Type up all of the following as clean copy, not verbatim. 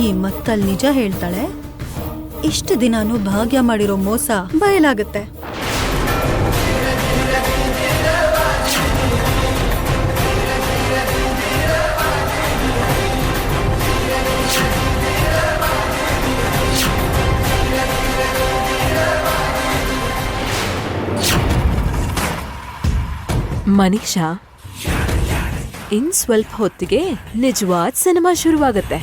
ಈ ಮತ್ತಲ್ ನಿಜ ಹೇಳ್ತಾಳೆ. ಇಷ್ಟು ದಿನಾನು ಭಾಗ್ಯ ಮಾಡಿರೋ ಮೋಸ ಬಯಲಾಗತ್ತೆ. ಮನೀಷಾ, ಇನ್ ಸ್ವಲ್ಪ ಹೊತ್ತಿಗೆ ನಿಜವಾದ ಸಿನಿಮಾ ಶುರುವಾಗತ್ತೆ.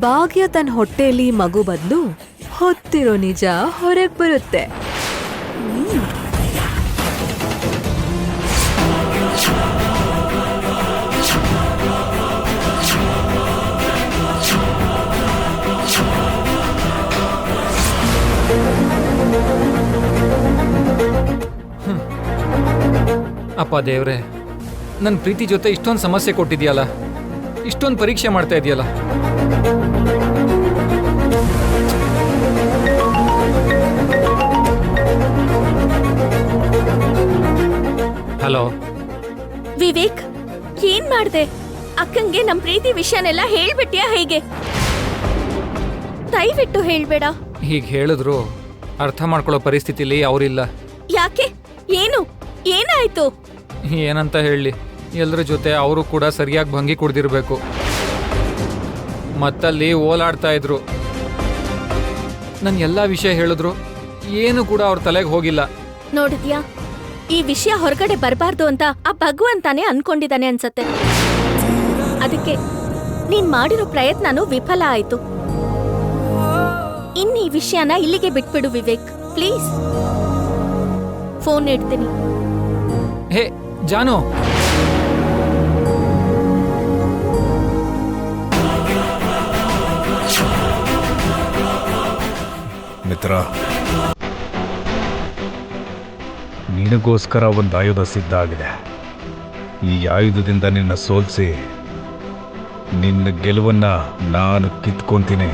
ಭಾಗ್ಯ ತನ್ನ ಹೊಟ್ಟೆಯಲ್ಲಿ ಮಗು ಬದಲು ಹೊತ್ತಿರೋ ನಿಜ ಹೊರಗೆ ಬರುತ್ತೆ. ಅಪ್ಪ ದೇವ್ರೆ, ನನ್ನ ಪ್ರೀತಿ ಜೊತೆ ಇಷ್ಟೊಂದು ಸಮಸ್ಯೆ ಕೊಟ್ಟಿದ್ಯಲ್ಲ, ಇಷ್ಟೊಂದು ಪರೀಕ್ಷೆ ಮಾಡ್ತಾ ಇದೆಯಲ್ಲ. ಹಲೋ ವಿವೇಕ್, ಏನ್ ಮಾಡ್ದೆ? ಅಕ್ಕಂಗೆ ನಮ್ ಪ್ರೀತಿ ವಿಷಯನೆಲ್ಲ ಹೇಳ್ಬಿಟ್ಯಾ ಹೇಗೆ? ದಯವಿಟ್ಟು ಹೇಳ್ಬೇಡ. ಹೀಗೆ ಹೇಳಿದ್ರು ಅರ್ಥ ಮಾಡ್ಕೊಳ್ಳೋ ಪರಿಸ್ಥಿತಿಲಿ ಅವರಿಲ್ಲ. ಯಾಕೆ? ಏನು ಏನಾಯ್ತು? ಏನಂತ ಹೇಳಿ, ಎಲ್ಲರ ಜೊತೆ ಅವರು ಕೂಡ ಸರಿಯಾಗಿ ಭಂಗಿ ಕುಡ್ದಿರ್ಬೇಕು. ಮತ್ತಲ್ಲಿ ಓಲಾಡ್ತಾ ಇದ್ರು. ನನ್ನ ಎಲ್ಲ ವಿಷಯ ಹೇಳಿದ್ರು, ಏನು ಕೂಡ ಅವ್ರ ತಲೆಗೆ ಹೋಗಿಲ್ಲ. ನೋಡಿದ್ಯಾ, ಈ ವಿಷಯ ಹೊರಗಡೆ ಬರಬಾರ್ದು ಅಂತ ಆ ಭಗವಂತಾನೆ ಅನ್ಕೊಂಡಿದ್ದಾನೆ ಅನ್ಸತ್ತೆ. ಅದಕ್ಕೆ ನೀನ್ ಮಾಡಿರೋ ಪ್ರಯತ್ನನೂ ವಿಫಲ ಆಯ್ತು. ಇನ್ ಈ ವಿಷಯನ ಇಲ್ಲಿಗೆ ಬಿಟ್ಬಿಡು ವಿವೇಕ್, ಪ್ಲೀಸ್. ಫೋನ್ ಇಡ್ತೀನಿ. ಹೇ ಜಾನು, ಮಿತ್ರ, ನಿನಗೋಸ್ಕರ ಒಂದು ಆಯುಧ ಸಿದ್ಧ ಆಗಿದೆ. ಈ ಆಯುಧದಿಂದ ನಿನ್ನ ಸೋಲಿಸಿ ನಿನ್ನ ಗೆಲುವನ್ನ ನಾನು ಕಿತ್ಕೊಂತೀನಿ.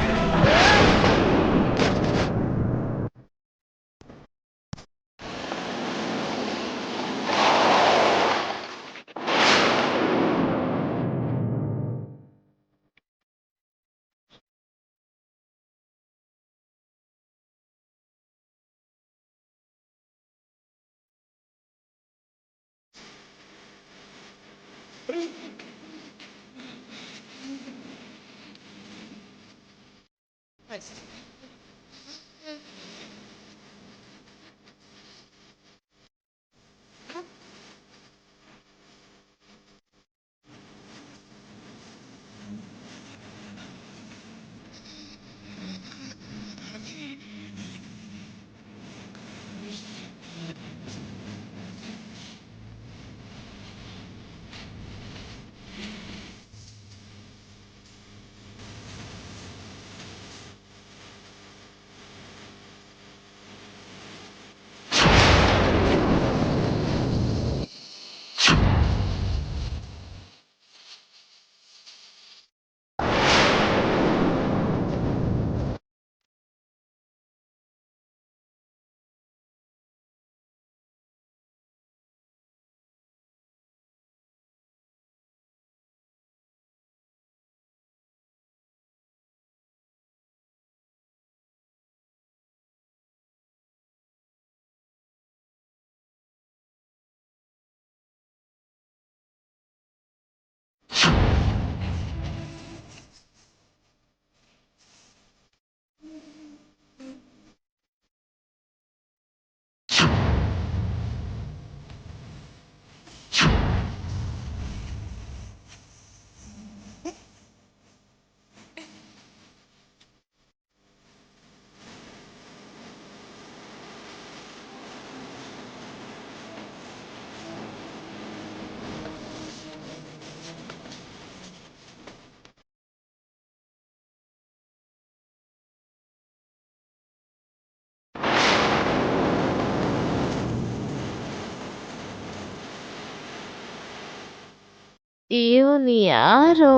ಇವನು ಯಾರು?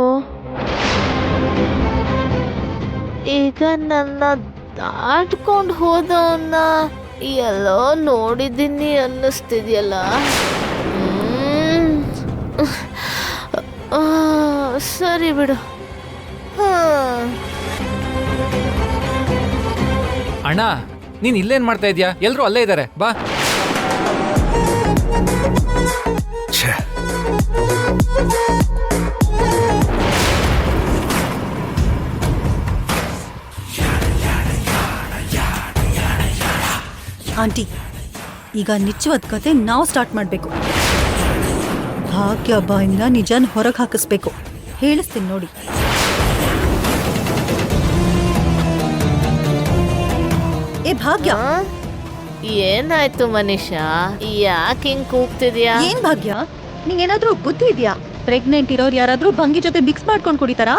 ಈಗ ನನ್ನ ದಾಟ್ಕೊಂಡು ಹೋದವನ್ನ ಎಲ್ಲೋ ನೋಡಿದ್ದೀನಿ ಅನ್ನಿಸ್ತಿದ್ಯಲ್ಲ. ಸರಿ ಬಿಡು. ಅಣ್ಣ ನೀನ್ ಇಲ್ಲೇನ್ ಮಾಡ್ತಾ ಇದೀಯಾ? ಎಲ್ರು ಅಲ್ಲೇ ಇದ್ದಾರೆ, ಬಾ. ಛೇ, ಆಂಟಿ, ಈಗ ನಿಜವಾದ ಕತೆ ನಾವು ಸ್ಟಾರ್ಟ್ ಮಾಡಬೇಕು. ಭಾಗ್ಯ ಬಾಯಿಂದ ನಿಜಾನ್ ಹೊರಗೆ ಹಾಕಿಸ್ಬೇಕು. ಹೇಳಿಸ್ತೀನಿ ನೋಡಿ. ಏ ಭಾಗ್ಯ, ಏನಾಯ್ತು ಮನೀಷಾ? ಯಾಕೆ ಹಿಂಗ್ ಕೂಗ್ತಿದ್ಯಾ? ಏನ್ ಭಾಗ್ಯ, ನಿಂಗೇನಾದ್ರೂ ಬುದ್ಧಿ ಇದೆಯಾ? ಪ್ರೆಗ್ನೆಂಟ್ ಇರೋರು ಯಾರಾದ್ರೂ ಭಂಗಿ ಜೊತೆ ಮಿಕ್ಸ್ ಮಾಡ್ಕೊಂಡು ಕುಡಿತಾರಾ?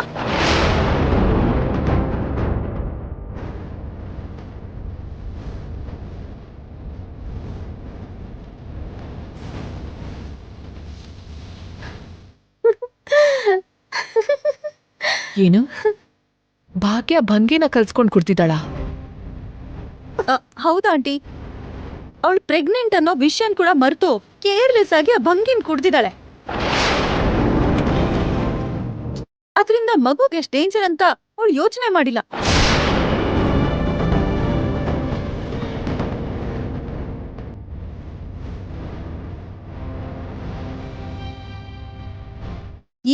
ಏನು ಭಾಗ್ಯ ಭಂಗಿನ ಕಲ್ಸ್ಕೊಂಡ್ ಕುಡ್ತಿದ್ದಾಳ? ಹೌದಾ ಆಂಟಿ, ಅವಳು ಪ್ರೆಗ್ನೆಂಟ್ ಅನ್ನೋ ವಿಷಯನ್ ಕೂಡ ಮರೆತು ಕೇರ್ಲೆಸ್ ಆಗಿ ಆ ಭಂಗಿನ್ ಕುಡ್ದಿದ್ದಾಳೆ. ಅದರಿಂದ ಮಗುಗೆ ಎಷ್ಟು ಡೇಂಜರ್ ಅಂತ ಅವಳು ಯೋಚನೆ ಮಾಡಿಲ್ಲ.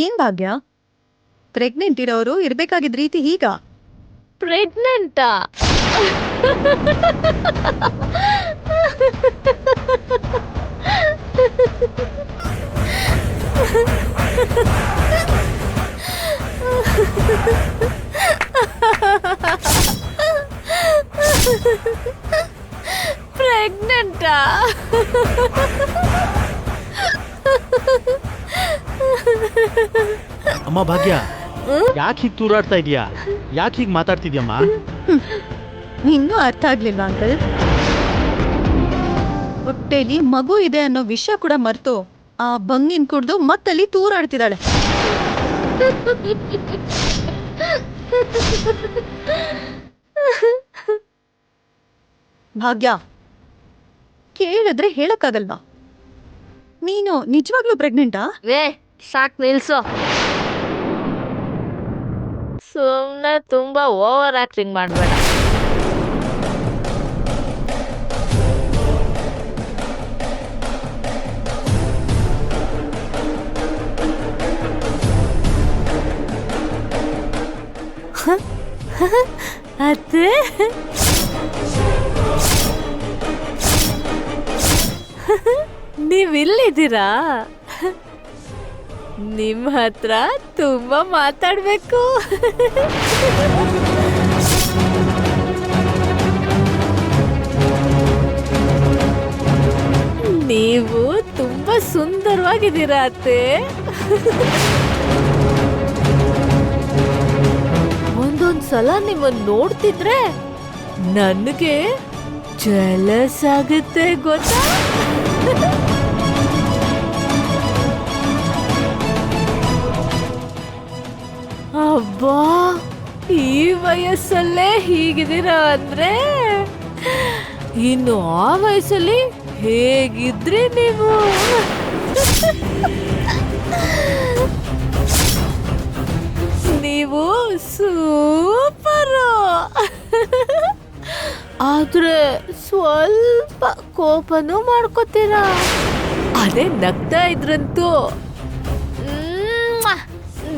ಏನ್ ಭಾಗ್ಯ, ಪ್ರೆಗ್ನೆಂಟ್ ಇರೋರು ಇರ್ಬೇಕಾಗಿದ್ ರೀತಿ ಹೀಗ? ಪ್ರೆಗ್ನೆಂಟಾ? ಪ್ರೆಗ್ನೆಂಟಾ? ಅಮ್ಮ ಭಾಗ್ಯ, ಯಾಕೆ ಹೀಗೆ ತೂರಾಡ್ತಾ ಇದೀಯಾ? ಯಾಕೆ ಹೀಗೆ ಮಾತಾಡ್ತಿದ್ಯಮ್ಮ? ಇನ್ನೂ ಅರ್ಥ ಆಗ್ಲಿಲ್ವಾ ಅಂಕಲ್? ಹೊಟ್ಟೆಲಿ ಮಗು ಇದೆ ಅನ್ನೋ ವಿಷಯ ಕೂಡ ಮರ್ತು ಆ ಭಂಗಿನ್ ಕುಡ್ದು ಮತ್ತಲ್ಲಿ ತೂರಾಡ್ತಿದ್ದಾಳೆ. ಭಾಗ್ಯ, ಕೇಳಿದ್ರೆ ಹೇಳಕ್ಕಾಗಲ್ವಾ? ನೀನು ನಿಜವಾಗ್ಲೂ ಪ್ರೆಗ್ನೆಂಟಾ? ವೇ ಸಾಕ್ ನಿಲ್ಸು. ಸುಮ್ನೆ ತುಂಬಾ ಓವರ್ ಆಕ್ಟಿಂಗ್ ಮಾಡ್ಬೇಡ. ಅತ್ತೆ, ನೀವಿಲ್ಲಿದ್ದೀರಾ? ನಿಮ್ ಹತ್ರ ತುಂಬಾ ಮಾತಾಡ್ಬೇಕು. ನೀವು ತುಂಬಾ ಸುಂದರವಾಗಿದ್ದೀರಾ ಅತ್ತೆ. ಒಂದೊಂದ್ಸಲ ನಿಮ್ಮನ್ನ ನೋಡ್ತಿದ್ರೆ ನನಗೆ ಜಲಸ್ ಆಗುತ್ತೆ ಗೊತ್ತಾ? ಅಬ್ಬಾ, ಈ ವಯಸ್ಸಲ್ಲೇ ಹೀಗಿದ್ದೀರಾ ಅಂದ್ರೆ ಇನ್ನು ಆ ವಯಸ್ಸಲ್ಲಿ ಹೇಗಿದ್ರಿ ನೀವು? ನೀವು ಸೂಪರು. ಆದ್ರೆ ಸ್ವಲ್ಪ ಕೋಪನೂ ಮಾಡ್ಕೋತೀರಾ. ಅದೇ ನಗ್ತಾ ಇದ್ರಂತೂ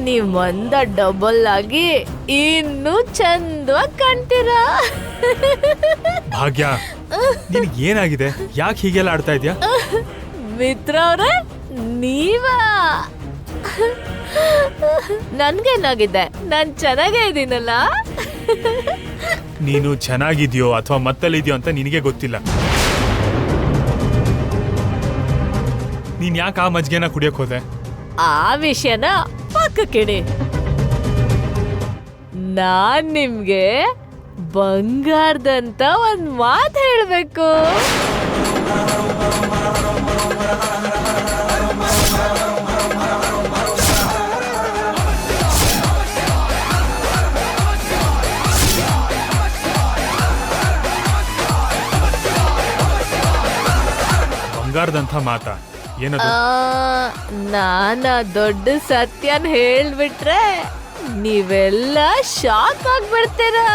ನೀವ್ ಒಂದ ಡಬಲ್ ಆಗಿ ಇನ್ನೂ ಚಂದವಾಗಿ ಕಾಣ್ತೀರಾ. ಭಾಗ್ಯ, ನಿನಗೆ ಏನಾಗಿದೆ? ಯಾಕೆ ಹೀಗೆಲ್ಲ ಆಡ್ತಾ ಇದ್ಯಾ? ಮಿತ್ರ ಅವ್ರೆ, ನೀವಾ? ನನ್ಗೇನಾಗಿದೆ? ನಾನ್ ಚೆನ್ನಾಗೇ ಇದ್ದೀನಲ್ಲ. ನೀನು ಚೆನ್ನಾಗಿದ್ಯೋ ಅಥವಾ ಮತ್ತಲ್ಲಿದ್ಯೋ ಅಂತ ನಿನಗೆ ಗೊತ್ತಿಲ್ಲ. ನೀನ್ ಯಾಕೆ ಆ ಮಜ್ಗೆನ ಕುಡಿಯಕ್ ಹೋದೆ? ಆ ವಿಷಯನ ಪಕ್ಕಕ್ಕಿಡಿ. ನಾನ್ ನಿಮ್ಗೆ ಬಂಗಾರದಂತ ಒಂದ್ ಮಾತು ಹೇಳ್ಬೇಕು. ಬಂಗಾರದಂಥ ಮಾತಾ? ಏನದು? ನಾನ ದೊಡ್ಡ ಸತ್ಯನ್ ಹೇಳ್ಬಿಟ್ರೆ ನೀವೆಲ್ಲ ಶಾಕ್ ಆಗ್ಬಿಡ್ತೀರಾ.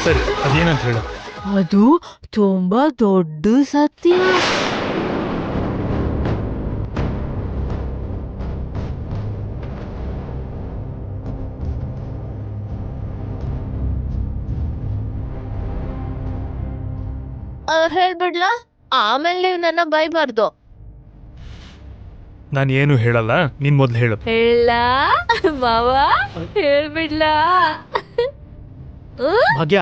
ಸರಿ ಅದೇನಂತ ಹೇಳು. ಅದು ತುಂಬಾ ದೊಡ್ಡ ಸತ್ಯ. ಹೇಳ್ಬಿಡ್ಲಾ? ಆಮೇಲೆ ನೀವು ನನ್ನ ಬೈಬಾರ್ದು. ನಾನು ಏನು ಹೇಳಲ್ಲ, ನೀನ್ ಮೊದ್ಲು ಹೇಳು. ಹೇಳ ಮಾವ, ಹೇಳ್ಬಿಡ್ಲಾ? ಭಾಗ್ಯ,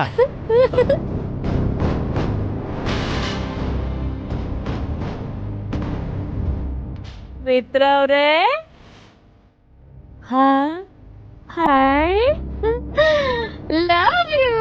ಮಿತ್ರ ಅವ್ರೇ, ಹಾಯ್, ಲವ್ ಯು.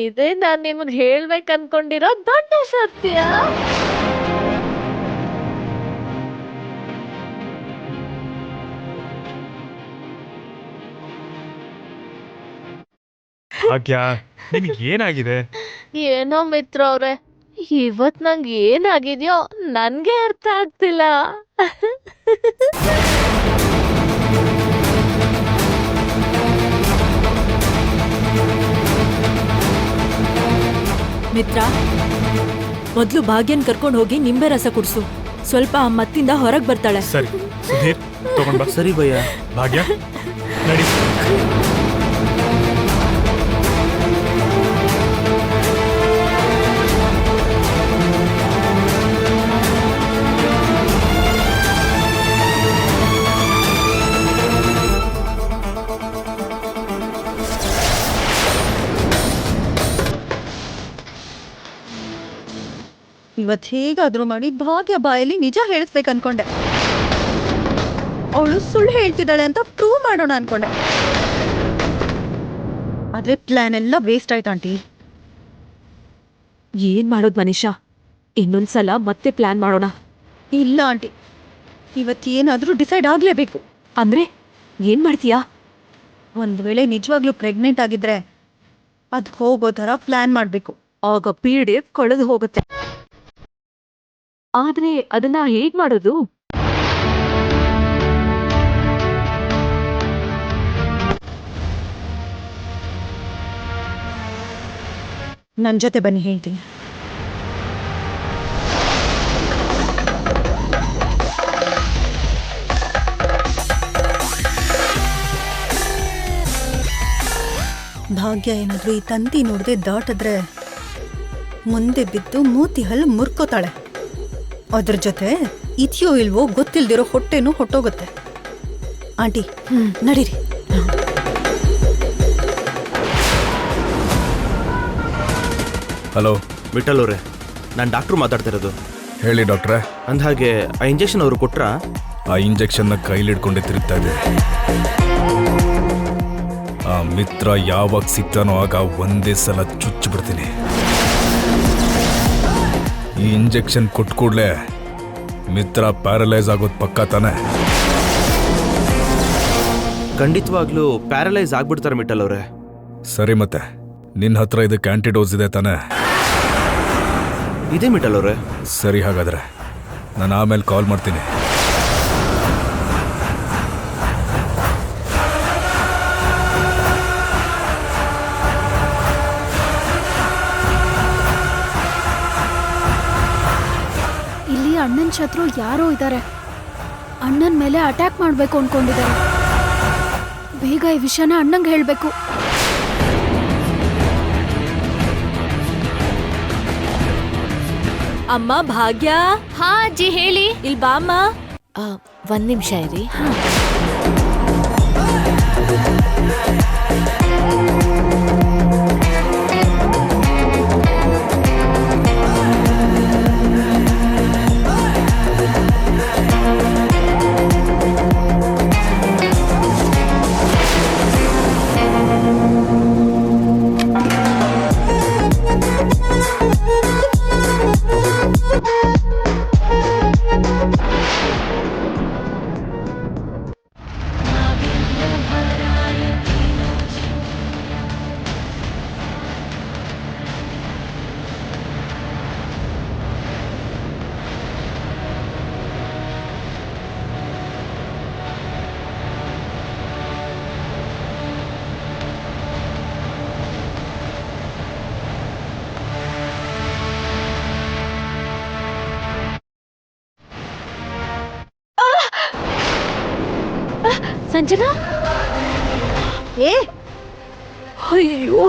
ಇದೇ ನಾನ್ ನಿಮ್ಗೆ ಹೇಳ್ಬೇಕು ಅನ್ಕೊಂಡಿರೋ ದೊಡ್ಡ ಸತ್ಯ. ಭಾಗ್ಯ, ನಿನಗೆ ಏನಾಗಿದೆ? ಏನೋ ಮಿತ್ರ ಅವ್ರೆ, ಇವತ್ ನಂಗೆ ಏನಾಗಿದ್ಯೋ ನನ್ಗೆ ಅರ್ಥ ಆಗ್ತಿಲ್ಲ. ಮಿತ್ರ, ಮೊದ್ಲು ಭಾಗ್ಯನ್ ಕರ್ಕೊಂಡು ಹೋಗಿ ನಿಂಬೆ ರಸ ಕುಡ್ಸು. ಸ್ವಲ್ಪ ಮತ್ತಿಂದ ಹೊರಗ್ ಬರ್ತಾಳೆ. ಸರಿ ಸುಧೀರ್, ತಗೊಂಡ್ ಬಾ. ಸರಿ ಭಯ್ಯ. ಭಾಗ್ಯ ನಡಿ. ಇವತ್ತು ಹೇಗಾದ್ರೂ ಮಾಡಿ ಭಾಗ್ಯ ಬಾಯಲ್ಲಿ ನಿಜ ಹೇಳಿಸ್ಬೇಕು ಅನ್ಕೊಂಡೆ. ಅವಳು ಸುಳ್ಳು ಹೇಳ್ತಿದ್ದಾಳೆ ಅಂತ ಪ್ರೂವ್ ಮಾಡೋಣ ಅನ್ಕೊಂಡೆ. ಆದ್ರೆ ಪ್ಲಾನ್ ಎಲ್ಲ ವೇಸ್ಟ್ ಆಯ್ತು ಆಂಟಿ. ಏನ್ ಮಾಡೋದ್ ಮನೀಷಾ? ಇನ್ನೊಂದ್ಸಲ ಮತ್ತೆ ಪ್ಲಾನ್ ಮಾಡೋಣ. ಇಲ್ಲ ಆಂಟಿ, ಇವತ್ತೇನಾದ್ರೂ ಡಿಸೈಡ್ ಆಗ್ಲೇಬೇಕು. ಅಂದ್ರೆ ಏನ್ ಮಾಡ್ತೀಯಾ? ಒಂದ್ ವೇಳೆ ನಿಜವಾಗ್ಲೂ ಪ್ರೆಗ್ನೆಂಟ್ ಆಗಿದ್ರೆ ಅದ್ ಹೋಗೋ ತರ ಪ್ಲಾನ್ ಮಾಡ್ಬೇಕು. ಆಗ PDF ಕಳೆದು ಹೋಗುತ್ತೆ. ಆದ್ರೆ ಅದನ್ನ ಹೇಗ್ ಮಾಡೋದು? ನನ್ ಜೊತೆ ಬನ್ನಿ, ಹೇಳ್ತೀನಿ. ಭಾಗ್ಯ ಏನಾದ್ರೂ ಈ ತಂತಿ ನೋಡದೆ ದಾಟಿದ್ರೆ ಮುಂದೆ ಬಿದ್ದು ಮೂತಿ ಹಲ್ಲು ಮುರ್ಕೋತಾಳೆ. ಅದ್ರ ಜೊತೆ ಇದೆಯೋ ಇಲ್ವೋ ಗೊತ್ತಿಲ್ದಿರೋ ಹೊಟ್ಟೆನೂ ಹೊಟ್ಟೋಗುತ್ತೆ. ಆಂಟಿ, ನಡೀರಿ. ಹಲೋ ವಿಠಲ್ ಅವರೇ, ನಾನು ಡಾಕ್ಟ್ರು ಮಾತಾಡ್ತಾ ಇರೋದು. ಹೇಳಿ ಡಾಕ್ಟ್ರೆ. ಅಂದಹಾಗೆ ಆ ಇಂಜೆಕ್ಷನ್ ಅವರು ಕೊಟ್ರಾ? ಆ ಇಂಜೆಕ್ಷನ್ನ ಕೈಲಿಡ್ಕೊಂಡೆ ತಿರುಗ್ತಾ ಇದೆ. ಆ ಮಿತ್ರ ಯಾವಾಗ ಸಿಗ್ತಾನೋ ಆಗ ಒಂದೇ ಸಲ ಚುಚ್ಚಿಬಿಡ್ತೀನಿ. ಈ ಇಂಜೆಕ್ಷನ್ ಕೊಟ್ಟ ಕೂಡಲೇ ಮಿತ್ರ ಪ್ಯಾರಲೈಸ್ ಆಗೋದು ಪಕ್ಕಾ ತಾನೆ? ಖಂಡಿತವಾಗ್ಲೂ ಪ್ಯಾರಲೈಸ್ ಆಗ್ಬಿಡ್ತಾರೆ ಮಿಠಲ್ ಅವರೇ. ಸರಿ, ಮತ್ತೆ ನಿನ್ನ ಹತ್ರ ಇದಕ್ಕೆ ಆಂಟಿಡೋಸ್ ಇದೆ ತಾನೆ? ಇದೆ ಮಿಠಲ್ ಅವರೇ. ಸರಿ, ಹಾಗಾದ್ರೆ ನಾನು ಆಮೇಲೆ ಕಾಲ್ ಮಾಡ್ತೀನಿ. ಇಲ್ಲಿ ಅಣ್ಣನ ಶತ್ರು ಯಾರೋ ಇದ್ದಾರೆ. ಅಣ್ಣನ ಮೇಲೆ ಅಟ್ಯಾಕ್ ಮಾಡಬೇಕು ಅನ್ಕೊಂಡಿದ್ದಾರೆ. ಬೇಗ ಈ ವಿಷಯನ ಅಣ್ಣಂಗೆ ಹೇಳಬೇಕು. ಅಮ್ಮ ಭಾಗ್ಯ. ಹಾ ಅಜ್ಜಿ, ಹೇಳಿ. ಇಲ್ ಬಾಮ್ಮ. ಒಂದ್ ನಿಮಿಷ ಇರಿ. ಸಂಜನಾ ಏ ಅಯ್ಯೋ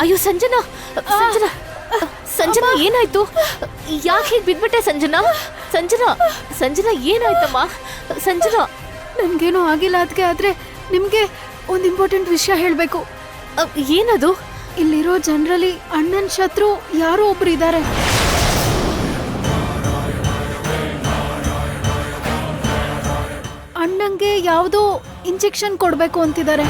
ಅಯ್ಯೋ ಸಂಜನಾ ಸಂಜನಾ ಸಂಜನಾ ಏನಾಯ್ತು? ಯಾಕೆ ಹೀಗೆ ಬಿದ್ಬಿಟ್ಟೆ ಸಂಜನಾ? ಸಂಜನಾ ಸಂಜನಾ ಏನಾಯ್ತಮ್ಮ? ಸಂಜನಾ ನನ್ಗೇನು ಆಗಿಲ್ಲ ಅದಕ್ಕೆ, ಆದ್ರೆ ನಿಮ್ಗೆ ಒಂದು ಇಂಪಾರ್ಟೆಂಟ್ ವಿಷಯ ಹೇಳ್ಬೇಕು. ಏನದು? ಇಲ್ಲಿರೋ ಜನರಲ್ಲಿ ಅಣ್ಣನ್ ಶತ್ರು ಯಾರೋ ಒಬ್ರು ಇದ್ದಾರೆ. ಅಣ್ಣಂಗೆ ಯಾವುದೋ ಇಂಜೆಕ್ಷನ್ ಕೊಡ್ಬೇಕು ಅಂತಿದ್ದಾರೆ.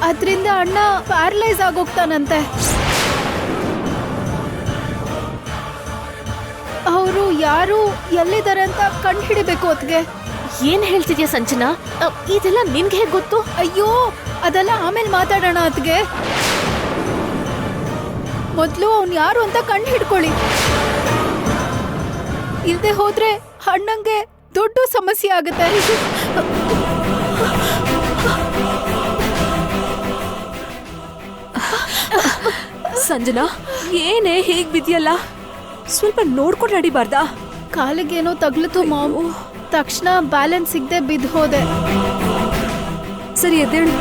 ಅದ್ರಿಂದ ಅಣ್ಣ ಪ್ಯಾರಲೈಸ್ ಆಗೋಗ್ತಾನಂತೆ. ಅವರು ಯಾರು ಎಲ್ಲಿದ್ದಾರೆ ಅಂತ ಕಂಡು ಹಿಡಿಬೇಕು ಅದ್ಗೆ. ಏನ್ ಹೇಳ್ತಿದ್ಯಾ ಸಂಜನಾ? ಇದೆಲ್ಲ ನಿನ್ಗೆ ಹೇಗ್ ಗೊತ್ತು? ಅಯ್ಯೋ ಅದೆಲ್ಲ ಆಮೇಲೆ ಮಾತಾಡೋಣ ಅದ್ಗೆ. ಮೊದ್ಲು ಅವ್ನು ಯಾರು ಅಂತ ಕಂಡು ಹಿಡ್ಕೊಳ್ಳಿ. ಇಲ್ದೆ ಹೋದ್ರೆ ಅಣ್ಣಂಗೆ ದೊಡ್ಡ ಸಮಸ್ಯೆ ಆಗುತ್ತೆ. ಸಂಜನಾ ಏನೇ ಹೇಗ್ ಬಿದ್ಯಲ್ಲ, ಸ್ವಲ್ಪ ನೋಡ್ಕೊಂಡು ನಡಿಬಾರ್ದಾ? ಕಾಲಿಗೇನೋ ತಗ್ಲಿತು ಮಾವು, ತಕ್ಷಣ ಬ್ಯಾಲೆನ್ಸ್ ಸಿಗದೆ ಬಿದ್ದು ಹೋದೆ. ಸರಿ ಎದ್ದೇಳು.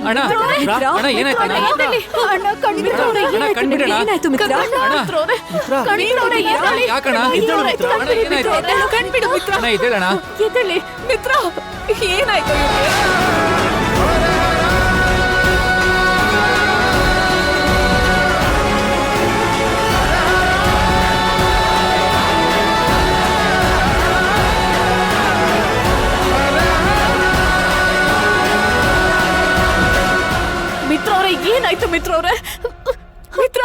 ಅಣ್ಣ ಅಣ್ಣ ಏನಾಯ್ತು ಅಣ್ಣ? ಅಣ್ಣ ಕಣ್ಬಿಟ್ರು. ಅಣ್ಣ ಕಣ್ಬಿಡಣ. ಏನಾಯ್ತು ಮಿತ್ರ? ಯಾಕಣ್ಣ? ಅಣ್ಣ ಏನಾಯ್ತು? ಅಣ್ಣ ಇದ್ದೇಳಣ್ಣ. ಎದ್ದೇಳಿ ಮಿತ್ರ, ಏನಾಯ್ತು? ಏನಾಯ್ತು ಮಿತ್ರ ಅವ್ರೆ? ಮಿತ್ರ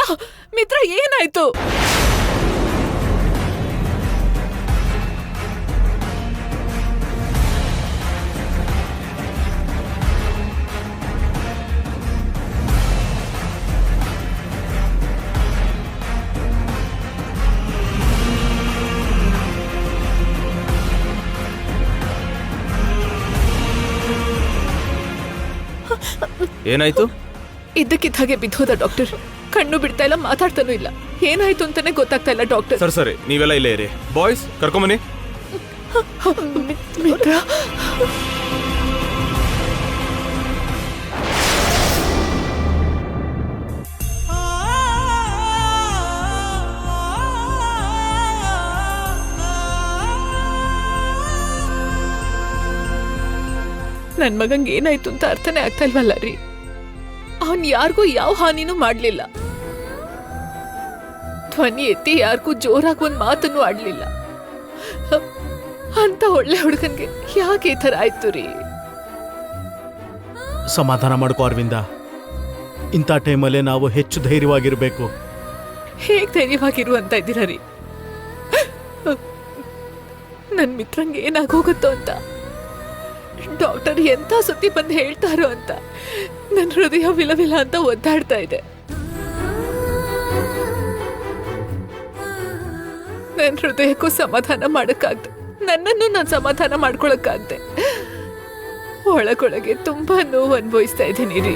ಮಿತ್ರ ಏನಾಯ್ತು? ಏನಾಯ್ತು? ಇದ್ದಕ್ಕಿದ್ದ ಹಾಗೆ ಬಿದ್ದೋದ ಡಾಕ್ಟರ್. ಕಣ್ಣು ಬಿಡ್ತಾ ಇಲ್ಲ, ಮಾತಾಡ್ತಾನೂ ಇಲ್ಲ. ಏನಾಯ್ತು ಅಂತಾನೆ ಗೊತ್ತಾಗ್ತಾ ಇಲ್ಲ ಡಾಕ್ಟರ್. ಸರಿ ನೀವೆಲ್ಲ ಇಲ್ಲೇ ಇರಿ. ಬಾಯ್ಸ್ ಕರ್ಕೊಂಬನ್ನಿ. ಮಿತ್ರ ನನ್ ಮಗಂಗೆ ಏನಾಯ್ತು ಅಂತ ಅರ್ಥನೇ ಆಗ್ತಾ ಇಲ್ವಲ್ಲ ರೀ. ಅವನ್ ಯಾರಿಗೂ ಯಾವ ಹಾನಿನೂ ಮಾಡ್ಲಿಲ್ಲ. ಧ್ವನಿ ಎತ್ತಿ ಯಾರಿಗೂ ಜೋರಾಗಿ ಒಂದ್ ಮಾತನ್ನು ಆಡ್ಲಿಲ್ಲ. ಅಂತ ಒಳ್ಳೆ ಹುಡುಗನ್ಗೆ ಯಾಕೆ ಈ ತರ ಆಯ್ತು ರೀ? ಸಮಾಧಾನ ಮಾಡ್ಕೋ ಅರವಿಂದ. ಇಂಥ ಟೈಮಲ್ಲೇ ನಾವು ಹೆಚ್ಚು ಧೈರ್ಯವಾಗಿರ್ಬೇಕು. ಹೇಗ್ ಧೈರ್ಯವಾಗಿರು ಅಂತ ಇದ್ದೀರ ರೀ? ನನ್ ಮಿತ್ರಂಗೆ ಏನಾಗೋಗುತ್ತೋ ಅಂತ ಡಾಕ್ಟರ್ ಎಂತ ಸುದ್ದಿ ಬಂದು ಹೇಳ್ತಾರೋ ಅಂತ ನನ್ನ ಹೃದಯ ವಿಲವಿಲ ಅಂತ ಒದ್ದಾಡ್ತಾ ಇದೆ. ನನ್ನ ಹೃದಯಕ್ಕೂ ಸಮಾಧಾನ ಮಾಡಕ್ಕಾಗ್ದೆ, ನನ್ನನ್ನು ನಾನು ಸಮಾಧಾನ ಮಾಡ್ಕೊಳಕ್ಕಾಗ್ದೆ. ಒಳಗೊಳಗೆ ತುಂಬಾ ನೋವು ಅನುಭವಿಸ್ತಾ ಇದ್ದೀನಿ ರೀ.